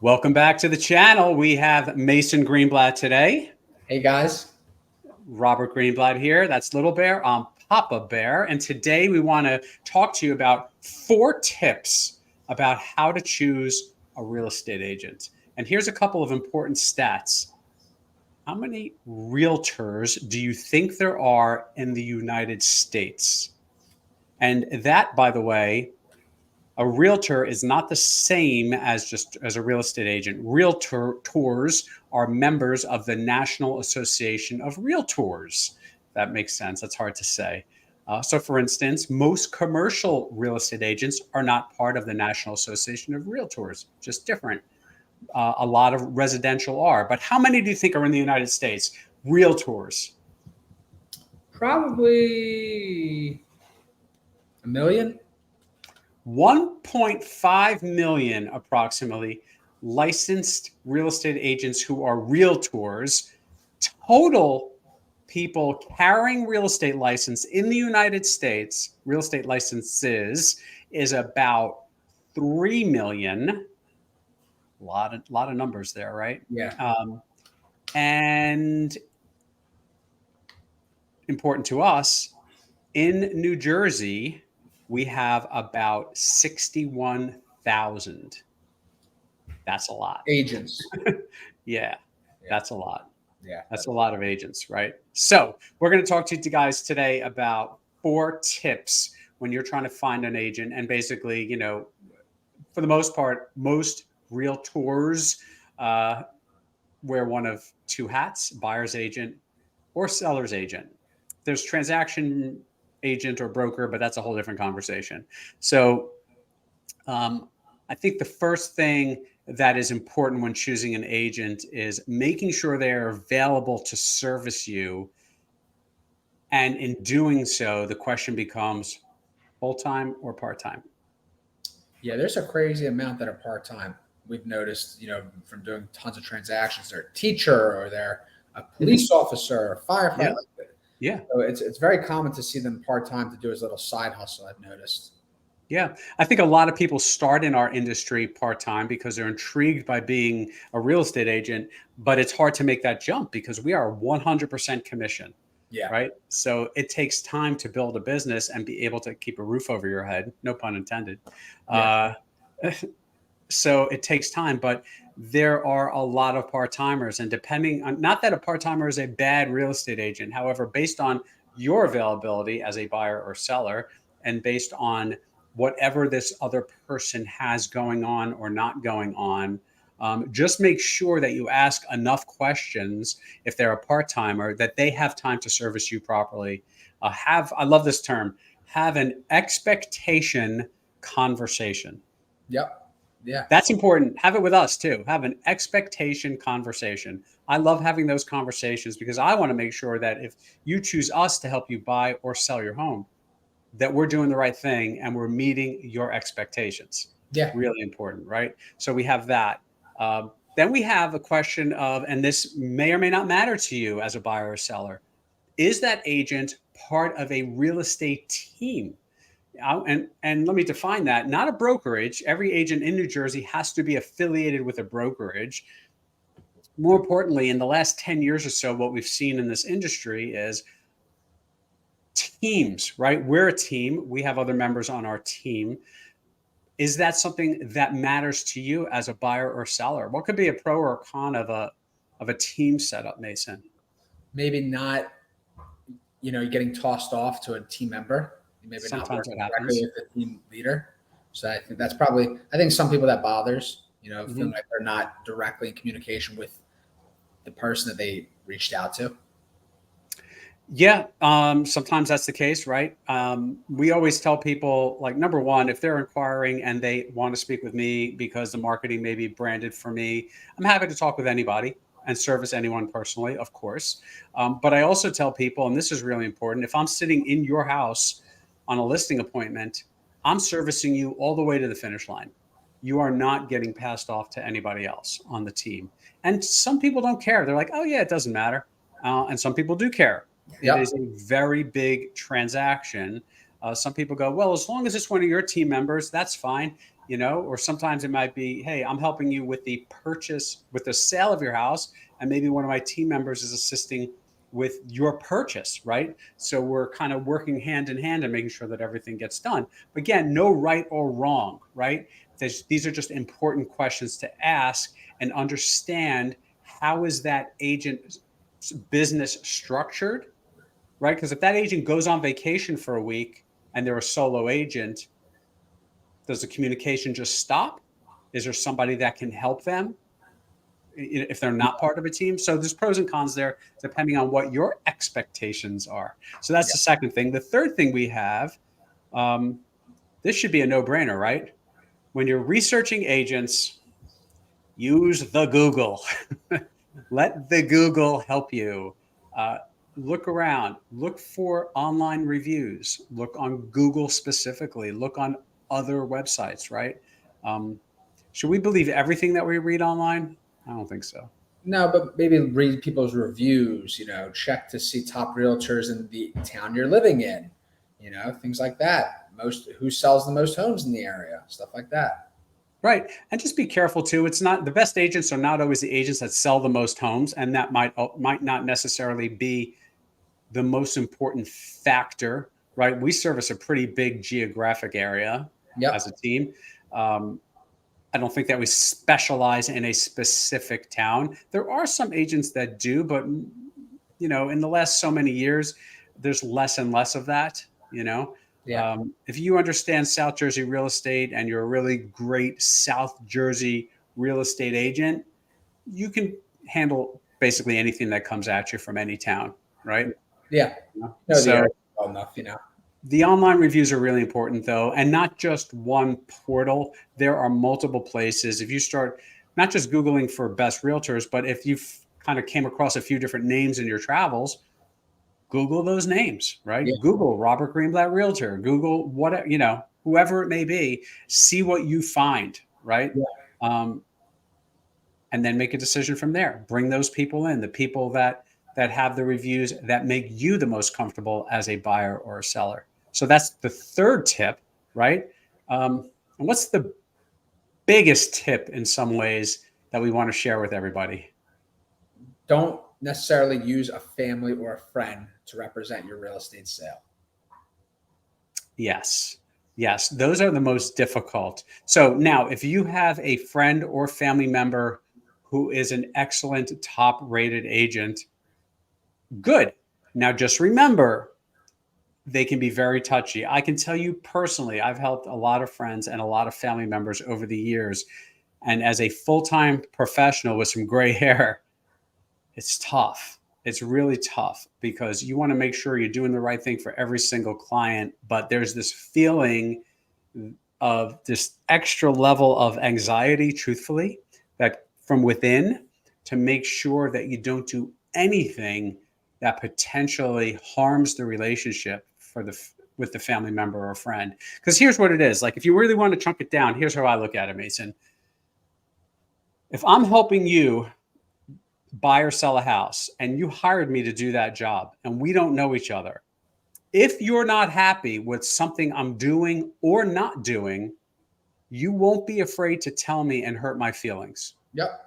Welcome back to the channel. We have Mason Greenblatt today. Hey guys. Robert Greenblatt here. That's Little Bear. I'm Papa Bear. And today we want to talk to you about 4 tips about how to choose a real estate agent. And here's a couple of important stats. How many realtors do you think there are in the United States? And that, by the way, a realtor is not the same as a real estate agent. Realtors are members of the National Association of Realtors. That makes sense. That's hard to say. So for instance, most commercial real estate agents are not part of the National Association of Realtors, just different. A lot of residential are. But how many do you think are in the United States? Realtors? Probably a million. 1.5 million approximately licensed real estate agents who are realtors. Total people carrying real estate license in the United States, real estate licenses, is about 3 million. A lot of numbers there, right? Yeah. And important to us, in New Jersey, we have about 61,000. That's a lot. Agents. Yeah, that's a lot. Yeah. That's a lot of agents, right? So we're going to talk to you guys today about 4 tips when you're trying to find an agent. And basically, for the most part, most realtors wear one of 2 hats: buyer's agent or seller's agent. There's transaction agent or broker, but that's a whole different conversation. So I think the first thing that is important when choosing an agent is making sure they're available to service you. And in doing so, the question becomes full-time or part-time. Yeah, there's a crazy amount that are part-time. We've noticed, from doing tons of transactions. They're a teacher or they're a police officer or firefighter. Yeah. So it's very common to see them part-time to do as a little side hustle, I've noticed. Yeah. I think a lot of people start in our industry part-time because they're intrigued by being a real estate agent, but it's hard to make that jump because we are 100% commission. Yeah. Right. So it takes time to build a business and be able to keep a roof over your head. No pun intended. Yeah. So it takes time, but there are a lot of part-timers, and depending on, not that a part-timer is a bad real estate agent. However, based on your availability as a buyer or seller, and based on whatever this other person has going on or not going on, just make sure that you ask enough questions if they're a part-timer that they have time to service you properly. I love this term, have an expectation conversation. Yep. Yeah. That's important. Have it with us too. Have an expectation conversation. I love having those conversations because I want to make sure that if you choose us to help you buy or sell your home, that we're doing the right thing and we're meeting your expectations. Yeah. Really important, right? So we have that. Then we have a question of, and this may or may not matter to you as a buyer or seller, is that agent part of a real estate team? And let me define that. Not a brokerage. Every agent in New Jersey has to be affiliated with a brokerage. More importantly, in the last 10 years or so, what we've seen in this industry is teams, right? We're a team. We have other members on our team. Is that something that matters to you as a buyer or seller? What could be a pro or a con of a team setup, Mason? Maybe not, you're getting tossed off to a team member. Maybe Sometimes not it happens directly with the team leader. So I think that's probably, I think some people that bothers, feeling like they're not directly in communication with the person that they reached out to. Yeah, sometimes that's the case, right? We always tell people, like, number one, if they're inquiring and they want to speak with me because the marketing may be branded for me, I'm happy to talk with anybody and service anyone personally, of course. But I also tell people, and this is really important, if I'm sitting in your house on a listing appointment, I'm servicing you all the way to the finish line. You are not getting passed off to anybody else on the team. And some people don't care. They're like, oh yeah, it doesn't matter. And some people do care. Yep. It is a very big transaction. Some people go, well, as long as it's one of your team members, that's fine. Or sometimes it might be, hey, I'm helping you with the purchase, with the sale of your house, and maybe one of my team members is assisting with your purchase, right? So we're kind of working hand in hand and making sure that everything gets done. But again, no right or wrong, right? These are just important questions to ask and understand, how is that agent's business structured, right? Because if that agent goes on vacation for a week and they're a solo agent, does the communication just stop? Is there somebody that can help them if they're not part of a team? So there's pros and cons there, depending on what your expectations are. So that's the second thing. The third thing we have, this should be a no-brainer, right? When you're researching agents, use the Google. Let the Google help you. Look around, look for online reviews, look on Google specifically, look on other websites, right? Should we believe everything that we read online? I don't think so. No, but maybe read people's reviews, check to see top realtors in the town you're living in, things like that. Who sells the most homes in the area, stuff like that. Right. And just be careful too. It's not, the best agents are not always the agents that sell the most homes. And that might not necessarily be the most important factor, right? We service a pretty big geographic area as a team. I don't think that we specialize in a specific town. There are some agents that do, but in the last so many years, there's less and less of that, if you understand South Jersey real estate and you're a really great South Jersey real estate agent, you can handle basically anything that comes at you from any town, right? Yeah. So well enough, the online reviews are really important though, and not just one portal. There are multiple places. If you start not just Googling for best realtors, but if you've kind of came across a few different names in your travels, Google those names, right? Yeah. Google Robert Greenblatt Realtor, Google what, whoever it may be, see what you find, right? Yeah. And then make a decision from there. Bring those people in, the people that have the reviews that make you the most comfortable as a buyer or a seller. So that's the third tip, right? And what's the biggest tip in some ways that we want to share with everybody? Don't necessarily use a family or a friend to represent your real estate sale. Yes. Those are the most difficult. So now if you have a friend or family member who is an excellent top rated agent, good. Now just remember, they can be very touchy. I can tell you personally, I've helped a lot of friends and a lot of family members over the years. And as a full-time professional with some gray hair, it's tough. It's really tough because you want to make sure you're doing the right thing for every single client. But there's this feeling of this extra level of anxiety, truthfully, that from within, to make sure that you don't do anything that potentially harms the relationship with the family member or friend. Because here's what it is. Like, if you really want to chunk it down, here's how I look at it, Mason. If I'm helping you buy or sell a house and you hired me to do that job and we don't know each other, if you're not happy with something I'm doing or not doing, you won't be afraid to tell me and hurt my feelings. Yep.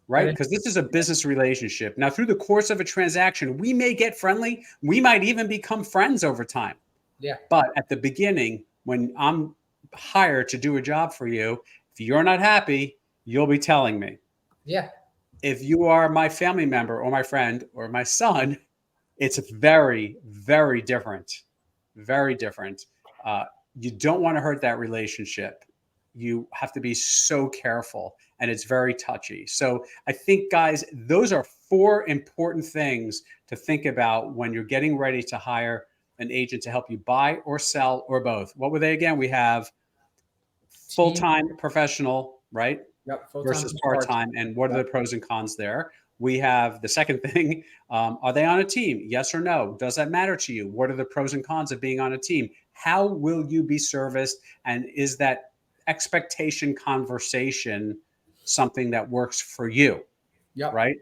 Right? Because this is a business relationship. Now, through the course of a transaction, we may get friendly. We might even become friends over time. Yeah. But at the beginning, when I'm hired to do a job for you, if you're not happy, you'll be telling me. Yeah. If you are my family member or my friend or my son, it's very, very different. Very different. You don't want to hurt that relationship. You have to be so careful, and it's very touchy. So I think, guys, those are 4 important things to think about when you're getting ready to hire an agent to help you buy or sell or both. What were they again? We have full-time professional, right? Yep. Versus part-time. And what are the pros and cons there? We have the second thing. Are they on a team? Yes or no? Does that matter to you? What are the pros and cons of being on a team? How will you be serviced? And is that expectation conversation something that works for you? Yep. Right?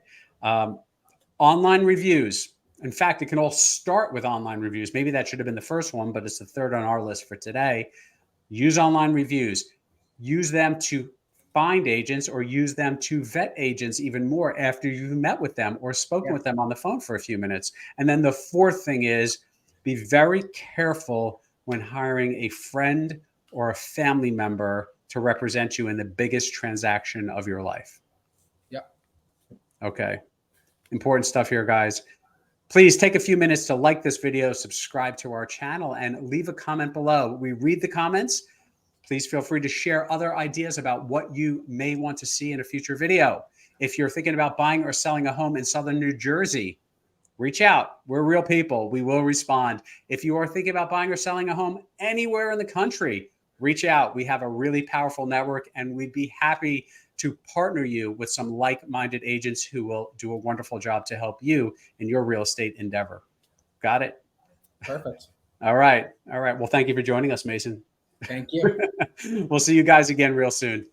Online reviews. In fact, it can all start with online reviews. Maybe that should have been the first one, but it's the third on our list for today. Use online reviews. Use them to find agents or use them to vet agents even more after you've met with them or spoken with them on the phone for a few minutes. And then the fourth thing is be very careful when hiring a friend or a family member to represent you in the biggest transaction of your life. Yep. Okay. Important stuff here, guys. Please take a few minutes to like this video, subscribe to our channel, and leave a comment below. We read the comments. Please feel free to share other ideas about what you may want to see in a future video. If you're thinking about buying or selling a home in Southern New Jersey, reach out. We're real people. We will respond. If you are thinking about buying or selling a home anywhere in the country, reach out. We have a really powerful network, and we'd be happy to partner you with some like-minded agents who will do a wonderful job to help you in your real estate endeavor. Got it? Perfect. All right. All right. Well, thank you for joining us, Mason. Thank you. We'll see you guys again real soon.